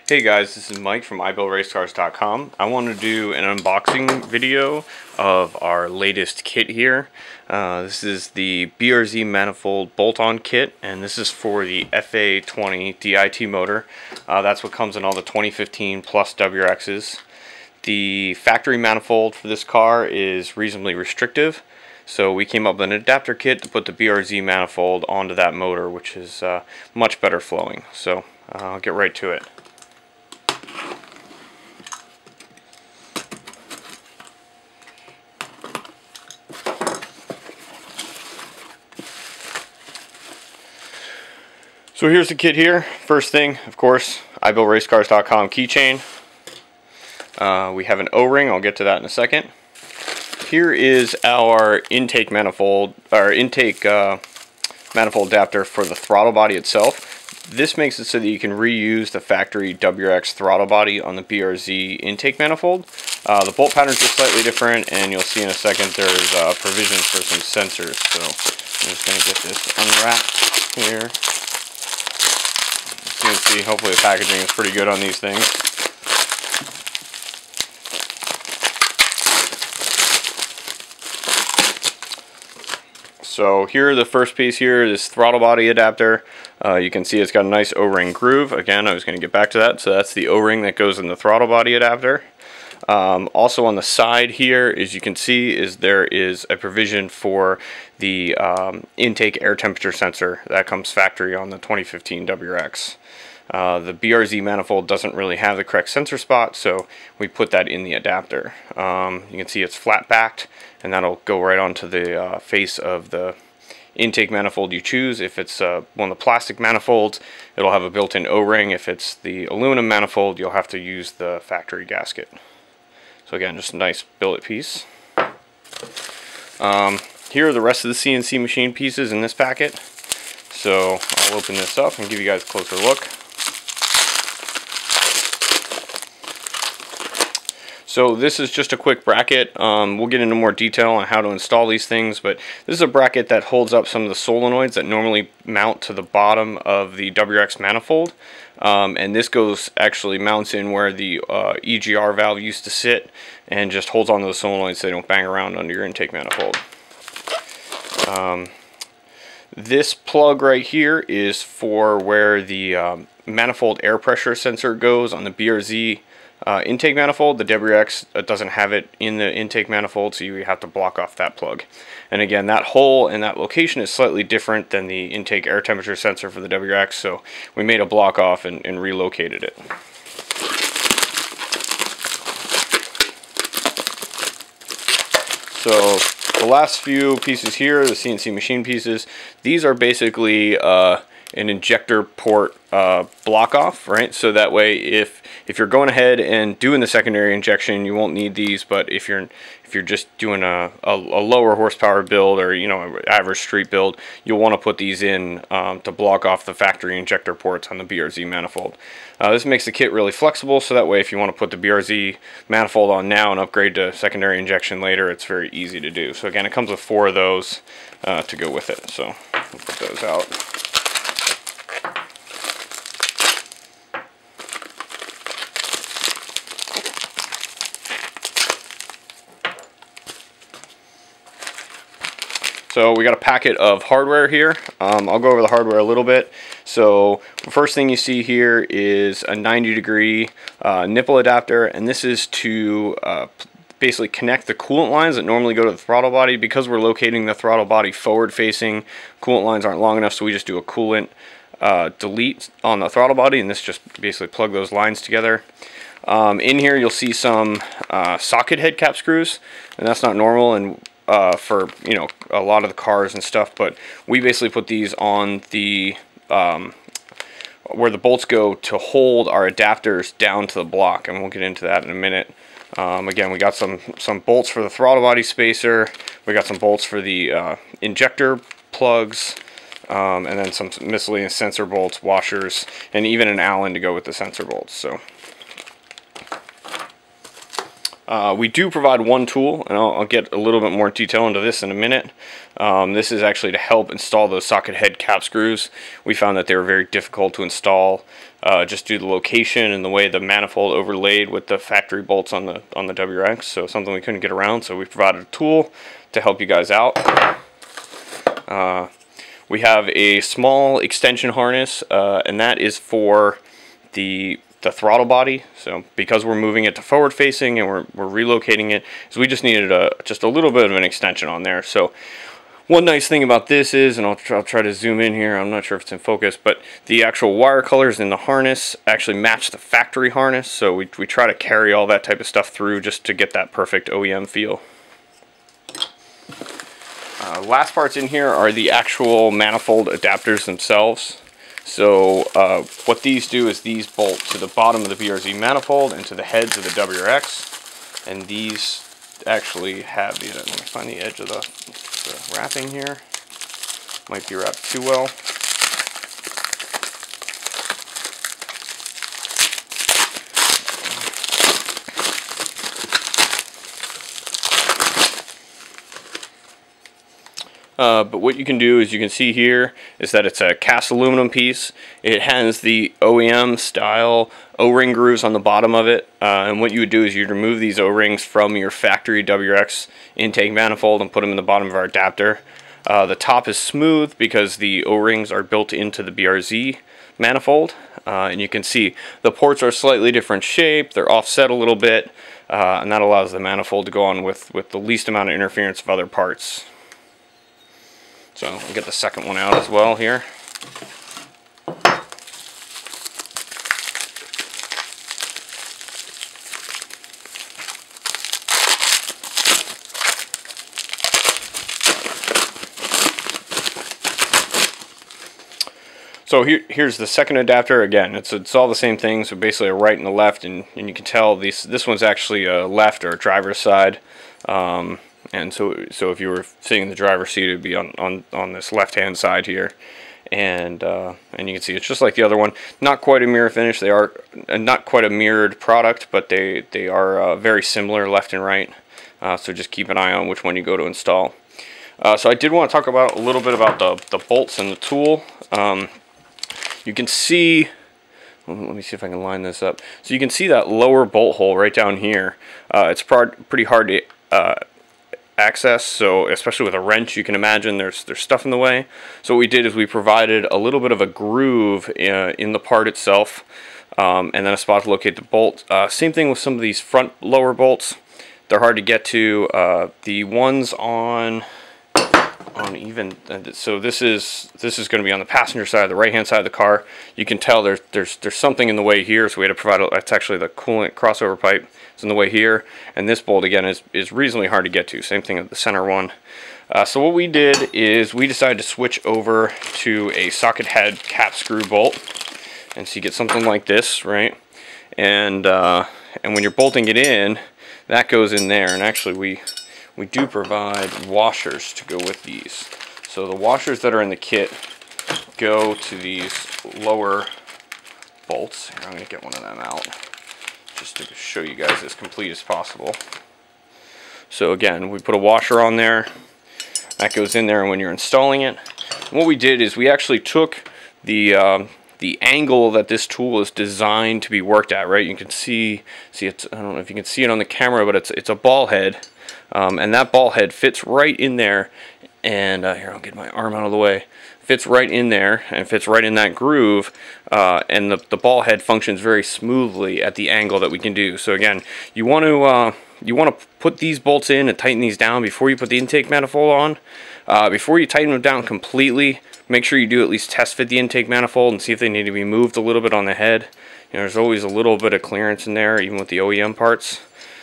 Hey guys, this is Mike from iBuildRacecars.com. I want to do an unboxing video of our latest kit here. This is the BRZ Manifold bolt-on kit, and this is for the FA20DIT motor. That's what comes in all the 2015 plus WRXs. The factory manifold for this car is reasonably restrictive, so we came up with an adapter kit to put the BRZ manifold onto that motor, which is much better flowing. So I'll get right to it. So here's the kit here. First thing, of course, iBuildRacecars.com keychain. We have an O-ring. I'll get to that in a second. Here is our intake manifold, or intake manifold adapter for the throttle body itself. This makes it so that you can reuse the factory WRX throttle body on the BRZ intake manifold. The bolt patterns are slightly different, and you'll see in a second there's provisions for some sensors. So I'm just going to get this unwrapped here. You can see, hopefully the packaging is pretty good on these things. So here, the first piece here, this throttle body adapter. You can see it's got a nice O-ring groove. Again, I was going to get back to that. So that's the O-ring that goes in the throttle body adapter. Also on the side here, as you can see, there is a provision for the intake air temperature sensor that comes factory on the 2015 WRX. The BRZ manifold doesn't really have the correct sensor spot, so we put that in the adapter. You can see it's flat backed, and that'll go right onto the face of the intake manifold you choose. If it's one of the plastic manifolds, it'll have a built-in O-ring. If it's the aluminum manifold, you'll have to use the factory gasket. So again, just a nice billet piece. Here are the rest of the CNC machine pieces in this packet. So I'll open this up and give you guys a closer look. So this is just a quick bracket. We'll get into more detail on how to install these things, but this is a bracket that holds up some of the solenoids that normally mount to the bottom of the WRX manifold. And this actually mounts in where the EGR valve used to sit, and just holds on to the solenoids so they don't bang around under your intake manifold. This plug right here is for where the manifold air pressure sensor goes on the BRZ intake manifold. The WRX doesn't have it in the intake manifold, so you have to block off that plug. And again, that hole and that location is slightly different than the intake air temperature sensor for the WRX, so we made a block off and relocated it. So the last few pieces here, the CNC machine pieces, these are basically an injector port block off, right? So that way, if you're going ahead and doing the secondary injection, you won't need these. But if you're just doing a lower horsepower build, or average street build, you'll want to put these in to block off the factory injector ports on the BRZ manifold. This makes the kit really flexible, so that way if you want to put the BRZ manifold on now and upgrade to secondary injection later, it's very easy to do. So again, it comes with 4 of those to go with it. So we'll put those out. So we got a packet of hardware here. I'll go over the hardware a little bit. So the first thing you see here is a 90-degree nipple adapter, and this is to basically connect the coolant lines that normally go to the throttle body. Because we're locating the throttle body forward facing, coolant lines aren't long enough, so we just do a coolant delete on the throttle body, and this just basically plug those lines together. In here you'll see some socket head cap screws, and that's not normal and for a lot of the cars and stuff, but we basically put these on the where the bolts go to hold our adapters down to the block, and we'll get into that in a minute. Again, we got some bolts for the throttle body spacer, we got some bolts for the injector plugs, and then some miscellaneous sensor bolts, washers, and even an Allen to go with the sensor bolts. So We do provide one tool, and I'll get a little bit more detail into this in a minute. This is actually to help install those socket head cap screws. We found that they were very difficult to install just due to the location and the way the manifold overlaid with the factory bolts on the WRX. So something we couldn't get around, so we provided a tool to help you guys out. We have a small extension harness, and that is for the throttle body. So because we're moving it to forward facing and we're relocating it, so we just needed just a little bit of an extension on there. So one nice thing about this is, and I'll try to zoom in here, I'm not sure if it's in focus, but the actual wire colors in the harness actually match the factory harness. So we try to carry all that type of stuff through just to get that perfect OEM feel. Last parts in here are the actual manifold adapters themselves. So what these do is these bolt to the bottom of the BRZ manifold and to the heads of the WRX, and these actually have the, let me find the edge of the wrapping here, might be wrapped too well. But what you can do is, you can see here is that it's a cast aluminum piece. It has the OEM style O-ring grooves on the bottom of it, and what you would do is you'd remove these O-rings from your factory WRX intake manifold and put them in the bottom of our adapter. The top is smooth because the O-rings are built into the BRZ manifold, and you can see the ports are slightly different shape, they're offset a little bit, and that allows the manifold to go on with the least amount of interference of other parts. So we'll get the second one out as well here. So here's the second adapter. Again, it's all the same thing. So basically a right and a left, and you can tell this one's actually a left or a driver's side. And so if you were sitting in the driver's seat, it'd be on this left-hand side here, and you can see it's just like the other one. Not quite a mirror finish. They are not quite a mirrored product, but they are very similar left and right. So just keep an eye on which one you go to install. So I did want to talk about a little bit about the bolts and the tool. You can see. Let me see if I can line this up. So you can see that lower bolt hole right down here. It's pretty hard to access, so especially with a wrench, you can imagine there's stuff in the way. So what we did is we provided a little bit of a groove in the part itself, and then a spot to locate the bolt. Same thing with some of these front lower bolts. They're hard to get to. The ones on even, so this is going to be on the passenger side, the right hand side of the car. You can tell there's something in the way here, so we had to provide it's actually the coolant crossover pipe. It's in the way here, and this bolt again is reasonably hard to get to. Same thing with the center one. So what we did is we decided to switch over to a socket head cap screw bolt, and so you get something like this, right? And when you're bolting it in, that goes in there, and actually we do provide washers to go with these. So the washers that are in the kit go to these lower bolts. Here, I'm going to get one of them out just to show you guys as complete as possible. So again, we put a washer on there. That goes in there when you're installing it. And what we did is we actually took the angle that this tool is designed to be worked at, right? You can see it's, I don't know if you can see it on the camera, but it's a ball head. And that ball head fits right in there, and here, I'll get my arm out of the way. Fits right in there and fits right in that groove, and the ball head functions very smoothly at the angle that we can do. So again, you want to put these bolts in and tighten these down before you put the intake manifold on. Before you tighten them down completely, make sure you do at least test fit the intake manifold and see if they need to be moved a little bit on the head. You know, there's always a little bit of clearance in there, even with the OEM parts.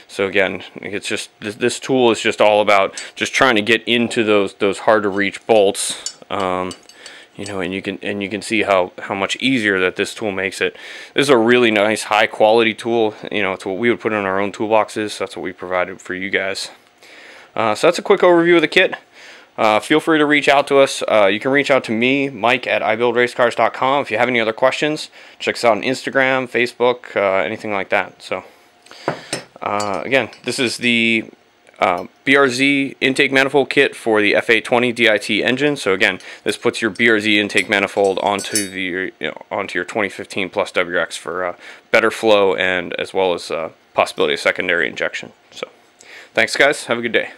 So again, it's just this tool is just all about just trying to get into those hard to reach bolts. You know, and you can see how much easier that this tool makes it. This is a really nice high quality tool. You know, it's what we would put in our own toolboxes. So that's what we provided for you guys. So that's a quick overview of the kit. Feel free to reach out to us. You can reach out to me, Mike, at iBuildRacecars.com. If you have any other questions, check us out on Instagram, Facebook, anything like that. So Again, this is the BRZ intake manifold kit for the FA20DIT engine. So again, this puts your BRZ intake manifold onto the onto your 2015 plus WRX for better flow and as well as possibility of secondary injection. So thanks guys, have a good day.